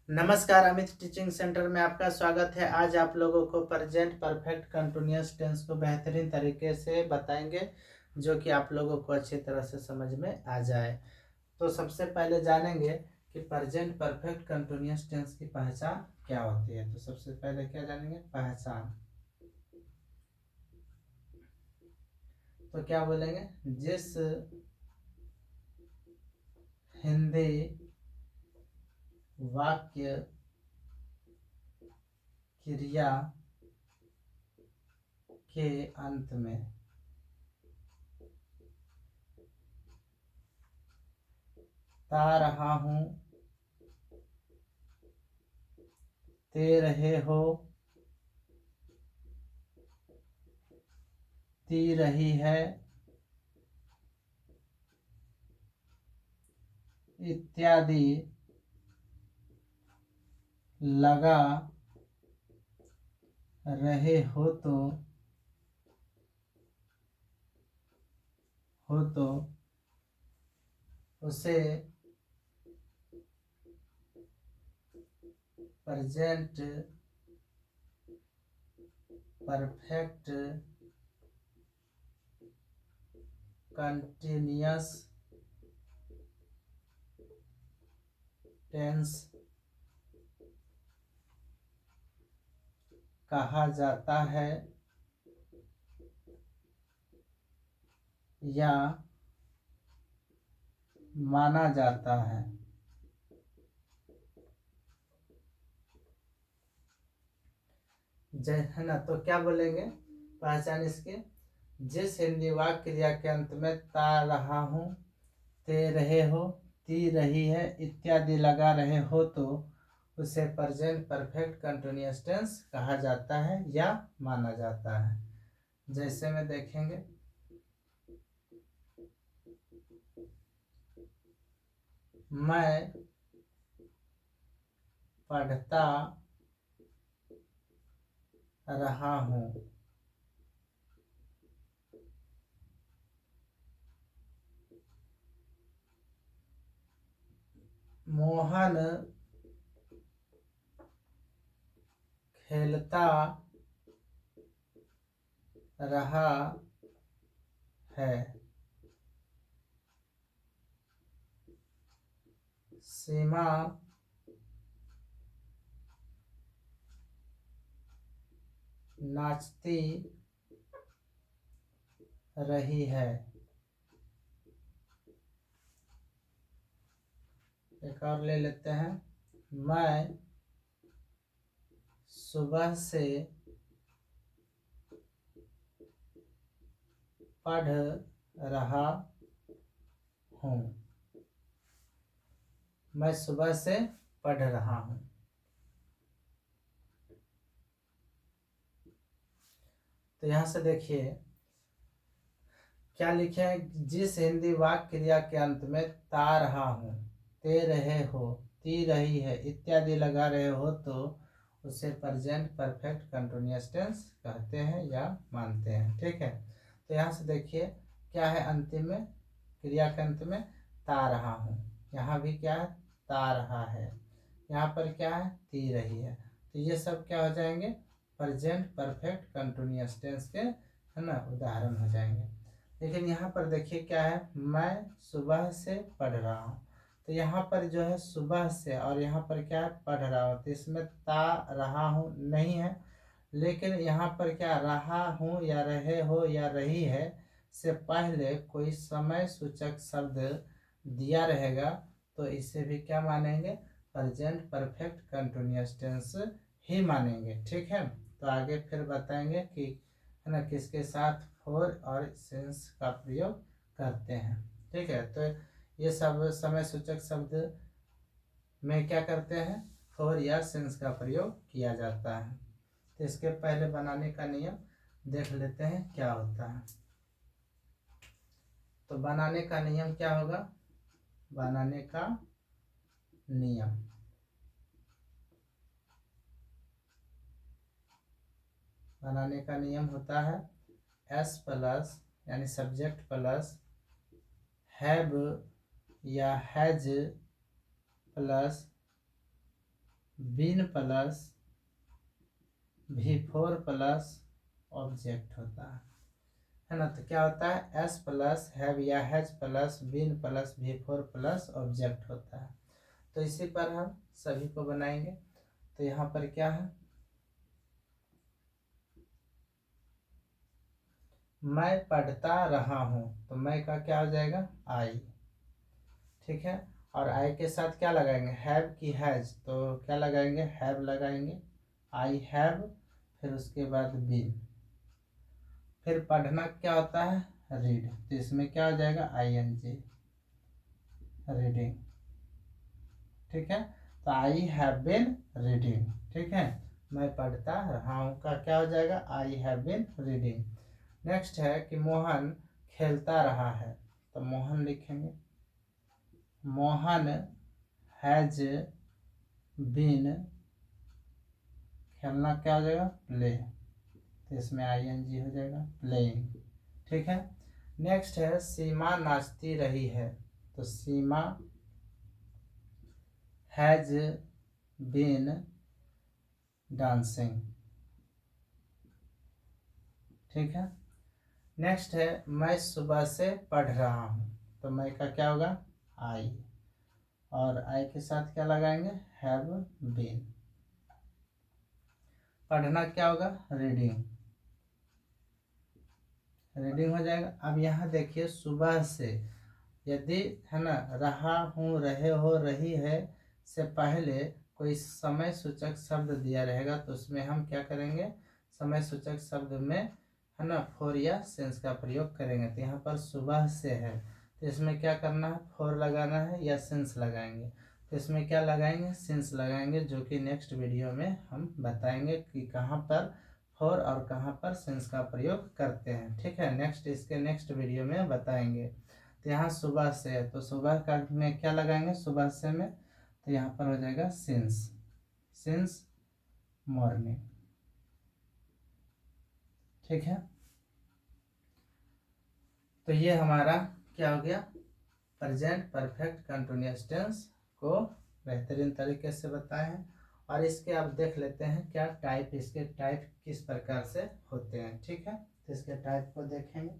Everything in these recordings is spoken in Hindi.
नमस्कार, अमित टीचिंग सेंटर में आपका स्वागत है। आज आप लोगों को प्रेजेंट परफेक्ट कंटिन्यूअस टेंस को बेहतरीन तरीके से बताएंगे, जो कि आप लोगों को अच्छी तरह से समझ में आ जाए। तो सबसे पहले जानेंगे कि प्रेजेंट परफेक्ट कंटिन्यूअस टेंस की पहचान क्या होती है। तो सबसे पहले क्या जानेंगे? पहचान। तो क्या बोलेंगे? जिस हिंदी वाक्य क्रिया के अंत में ता रहा हूं, ते रहे हो, ती रही है, इत्यादि लगा रहे हो तो उसे प्रेजेंट परफेक्ट कंटिन्यूअस टेंस कहा जाता है या माना जाता है। है ना। तो क्या बोलेंगे? पहचान इसके, जिस हिंदी वाक्य क्रिया के अंत में ता रहा हूं, ते रहे हो, ती रही है इत्यादि लगा रहे हो तो उसे प्रेजेंट परफेक्ट कंटिन्यूअस टेंस कहा जाता है या माना जाता है। जैसे में देखेंगे, मैं पढ़ता रहा हूं, मोहन खेलता रहा है, सीमा नाचती रही है। एक और ले लेते हैं, मैं सुबह से पढ़ रहा हूँ, मैं सुबह से पढ़ रहा हूँ। तो यहाँ से देखिए क्या लिखे है, जिस हिंदी वाक्य क्रिया के अंत में ता रहा हूँ, ते रहे हो, ती रही है इत्यादि लगा रहे हो तो उसे प्रेजेंट परफेक्ट कंटिन्यूअस टेंस कहते हैं या मानते हैं। ठीक है। तो यहाँ से देखिए क्या है, अंतिम में क्रिया के अंत में ता रहा हूँ, यहाँ भी क्या है? ता रहा है। यहाँ पर क्या है? ती रही है। तो ये सब क्या हो जाएंगे? प्रेजेंट परफेक्ट कंटिन्यूअस टेंस के, है ना, उदाहरण हो जाएंगे। लेकिन यहाँ पर देखिए क्या है, मैं सुबह से पढ़ रहा हूँ। तो यहाँ पर जो है सुबह से, और यहाँ पर क्या है? पढ़ रहा हूँ। तो इसमें ता रहा हूँ नहीं है, लेकिन यहाँ पर क्या, रहा हूँ या रहे हो या रही है से पहले कोई समय सूचक शब्द दिया रहेगा तो इसे भी क्या मानेंगे? प्रेजेंट परफेक्ट कंटिन्यूअस टेंस ही मानेंगे। ठीक है। तो आगे फिर बताएंगे कि, है ना, किसके साथ फोर और सिंस का प्रयोग करते हैं। ठीक है। तो ये सब समय सूचक शब्द में क्या करते हैं? फोर या सिंस का प्रयोग किया जाता है। तो इसके पहले बनाने का नियम देख लेते हैं क्या होता है। तो बनाने का नियम क्या होगा? बनाने का नियम, बनाने का नियम होता है एस प्लस यानी सब्जेक्ट प्लस हैव या has plus been plus V4 plus object होता है ना। तो क्या होता है, एस प्लस हैव या has plus been plus V4 plus object होता है। तो इसी पर हम सभी को बनाएंगे। तो यहाँ पर क्या है, मैं पढ़ता रहा हूँ, तो मैं का क्या हो जाएगा, आई। ठीक है, और आई के साथ क्या लगाएंगे, हैव की हैज, तो क्या लगाएंगे, हैव लगाएंगे, आई हैव, फिर उसके बाद बीन। फिर पढ़ना क्या होता है, रीड, तो इसमें क्या हो जाएगा, ING, रीडिंग। ठीक है, तो आई हैव बिन रीडिंग। ठीक है, मैं पढ़ता रहा हूँ का क्या हो जाएगा, I have been reading. Next है कि मोहन खेलता रहा है, तो मोहन लिखेंगे, मोहन हैज बीन, खेलना क्या हो जाएगा, प्ले, तो इसमें ING हो जाएगा, प्लेइंग। ठीक है, नेक्स्ट है सीमा नाचती रही है, तो सीमा हैज बीन डांसिंग। ठीक है, नेक्स्ट है मैं सुबह से पढ़ रहा हूँ, तो मैं का क्या होगा, आई, और आई के साथ क्या लगाएंगे, हैव बीन। पढ़ना क्या होगा, रीडिंग, रीडिंग हो जाएगा। अब यहाँ देखिए सुबह से, यदि है ना, रहा हूँ, रहे हो, रही है से पहले कोई समय सूचक शब्द दिया रहेगा, तो उसमें हम क्या करेंगे, समय सूचक शब्द में है ना फोर या सिंस का प्रयोग करेंगे। तो यहाँ पर सुबह से है, तो इसमें क्या करना है, फोर लगाना है या सिंस लगाएंगे। तो इसमें क्या लगाएंगे, सिंस लगाएंगे, जो कि नेक्स्ट वीडियो में हम बताएंगे कि कहाँ पर फोर और कहाँ पर सिंस का प्रयोग करते हैं। ठीक है, इसके नेक्स्ट वीडियो में बताएंगे। तो यहाँ सुबह से है, तो सुबह का में क्या लगाएंगे, सुबह से में, तो यहाँ पर हो जाएगा सिंस, सिंस मॉर्निंग। ठीक है, तो ये हमारा क्या हो गया, प्रेजेंट परफेक्ट कंटिन्यूअस टेंस को बेहतरीन तरीके से बताए हैं। और इसके अब देख लेते हैं क्या टाइप, इसके टाइप किस प्रकार से होते हैं। ठीक है, तो इसके टाइप को देखेंगे।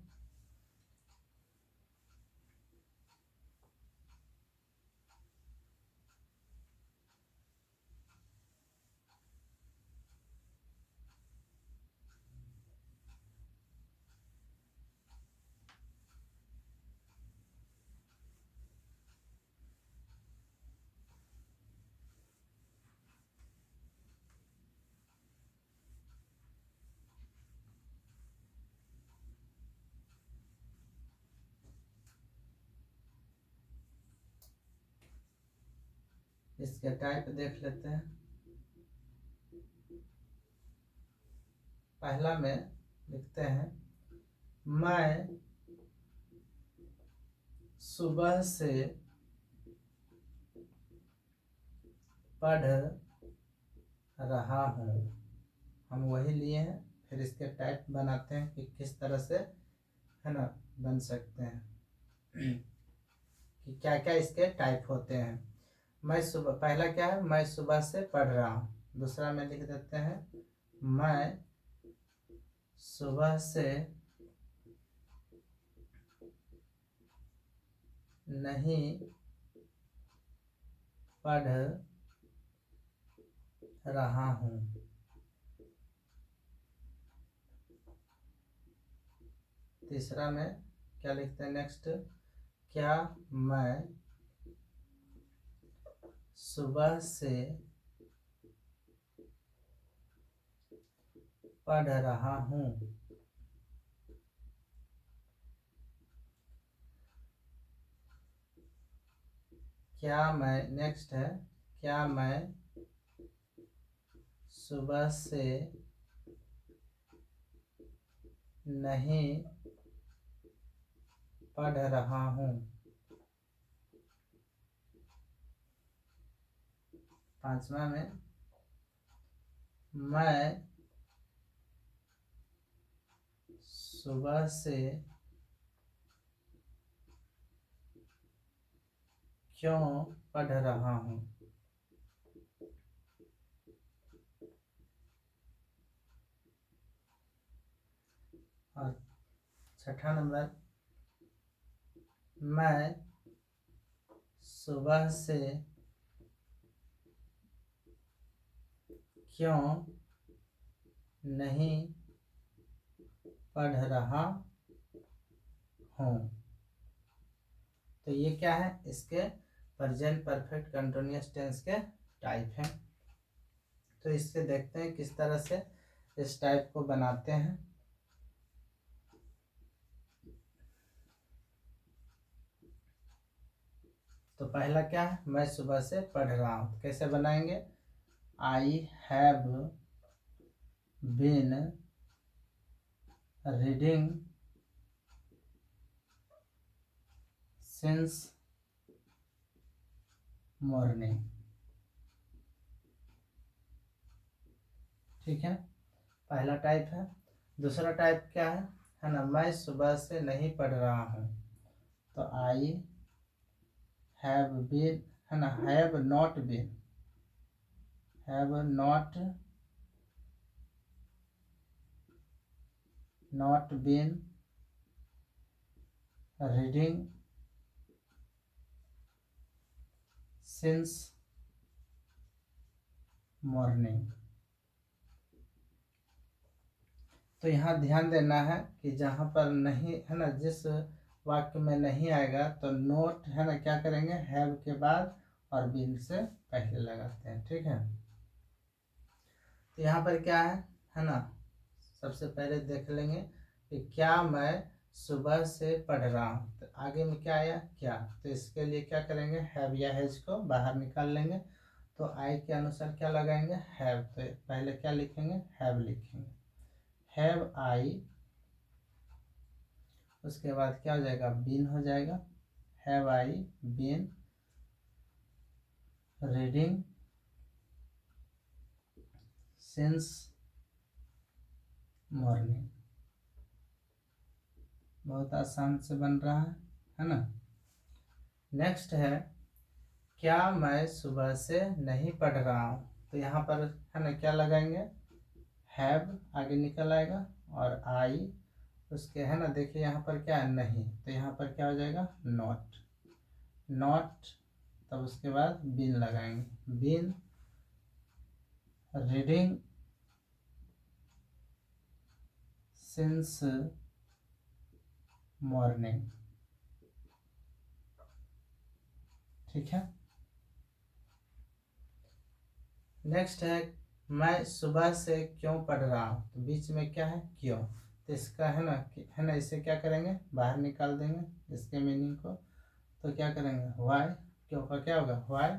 इसके टाइप देख लेते हैं। पहला में लिखते हैं, मैं सुबह से पढ़ रहा हूँ, हम वही लिए हैं। फिर इसके टाइप बनाते हैं कि किस तरह से है ना बन सकते हैं, कि क्या क्या इसके टाइप होते हैं। मैं सुबह, पहला क्या है, मैं सुबह से पढ़ रहा हूँ। दूसरा में लिख देते हैं, मैं सुबह से नहीं पढ़ रहा हूँ। तीसरा में क्या लिखते हैं, नेक्स्ट, क्या मैं सुबह से पढ़ रहा हूँ। क्या मैं, नेक्स्ट है, क्या मैं सुबह से नहीं पढ़ रहा हूँ। पांचवा में, मैं सुबह से क्यों पढ़ रहा हूँ। और छठा नंबर, मैं सुबह से क्यों नहीं पढ़ रहा हूँ। तो ये क्या है, इसके प्रेजेंट परफेक्ट कंटिन्यूअस टेंस के टाइप हैं। तो इससे देखते हैं किस तरह से इस टाइप को बनाते हैं। तो पहला क्या है, मैं सुबह से पढ़ रहा हूँ। कैसे बनाएंगे, I have been reading since morning. ठीक है, पहला टाइप है। दूसरा टाइप क्या है ना, मैं सुबह से नहीं पढ़ रहा हूँ। तो आई हैव बीन, है ना, have not been, have not been reading since morning. तो यहाँ ध्यान देना है कि जहाँ पर नहीं है ना, जिस वाक्य में नहीं आएगा तो नोट है ना क्या करेंगे, हैव के बाद और बीन से पहले लगाते हैं। ठीक है, तो यहाँ पर क्या है ना, सबसे पहले देख लेंगे कि क्या मैं सुबह से पढ़ रहा हूँ। तो आगे में क्या आया, क्या, तो इसके लिए क्या करेंगे, हैव या हैज को बाहर निकाल लेंगे। तो आई के अनुसार क्या लगाएंगे, हैव। तो पहले क्या लिखेंगे, हैव लिखेंगे, हैव आई। उसके बाद क्या हो जाएगा, बीन हो जाएगा, have I been reading since morning. बहुत आसान से बन रहा है ना। नेक्स्ट है, क्या मैं सुबह से नहीं पढ़ रहा हूँ। तो यहाँ पर है ना क्या लगाएंगे, हैव आगे निकल आएगा और आई उसके है ना, देखिए यहाँ पर क्या है, नहीं, तो यहाँ पर क्या हो जाएगा, नॉट। तब उसके बाद बीन लगाएंगे, बीन रीडिंग सिंस मॉर्निंग। ठीक है, नेक्स्ट है, मैं सुबह से क्यों पढ़ रहा हूँ। तो बीच में क्या है, क्यों। तो इसका है ना इसे क्या करेंगे, बाहर निकाल देंगे इसके मीनिंग को। तो क्या करेंगे, व्हाई, क्यों का क्या होगा, व्हाई।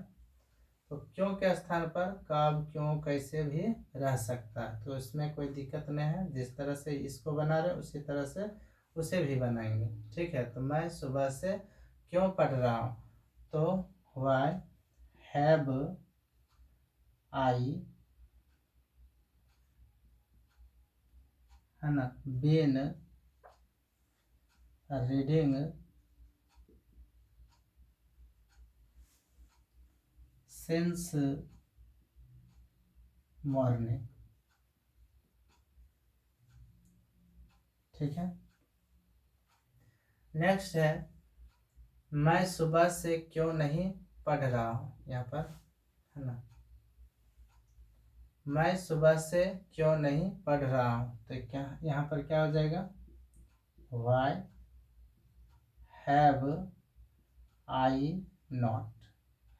तो क्यों के स्थान पर कब, क्यों, कैसे भी रह सकता है। तो इसमें कोई दिक्कत नहीं है, जिस तरह से इसको बना रहे उसी तरह से उसे भी बनाएंगे। ठीक है, तो मैं सुबह से क्यों पढ़ रहा हूँ। तो व्हाई हैव आई, है ना, बीन रीडिंग सिंस मॉर्निंग। ठीक है, नेक्स्ट है, मैं सुबह से क्यों नहीं पढ़ रहा हूँ। यहाँ पर है ना, मैं सुबह से क्यों नहीं पढ़ रहा हूँ। तो क्या यहाँ पर क्या हो जाएगा, वाई हैव आई नॉट,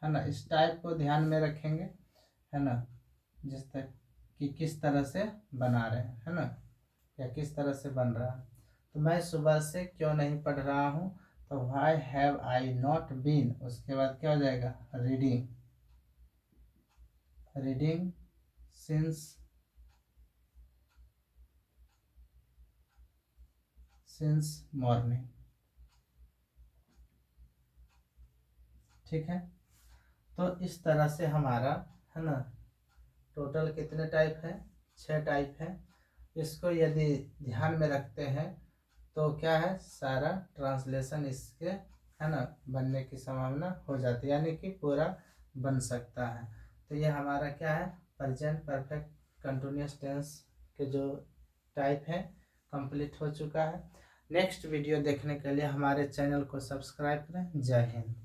है ना। इस टाइप को ध्यान में रखेंगे, है ना, जिस तक कि किस तरह से बना रहे हैं, है ना, या किस तरह से बन रहा है। तो मैं सुबह से क्यों नहीं पढ़ रहा हूँ। तो why have I not been, उसके बाद क्या हो जाएगा, रीडिंग सिंस मॉर्निंग। ठीक है, तो इस तरह से हमारा है ना टोटल कितने टाइप है, 6 टाइप है। इसको यदि ध्यान में रखते हैं तो क्या है, सारा ट्रांसलेशन इसके है ना बनने की संभावना हो जाती है, यानी कि पूरा बन सकता है। तो ये हमारा क्या है, प्रेजेंट परफेक्ट कंटिन्यूअस टेंस के जो टाइप है कंप्लीट हो चुका है। नेक्स्ट वीडियो देखने के लिए हमारे चैनल को सब्सक्राइब करें। जय हिंद।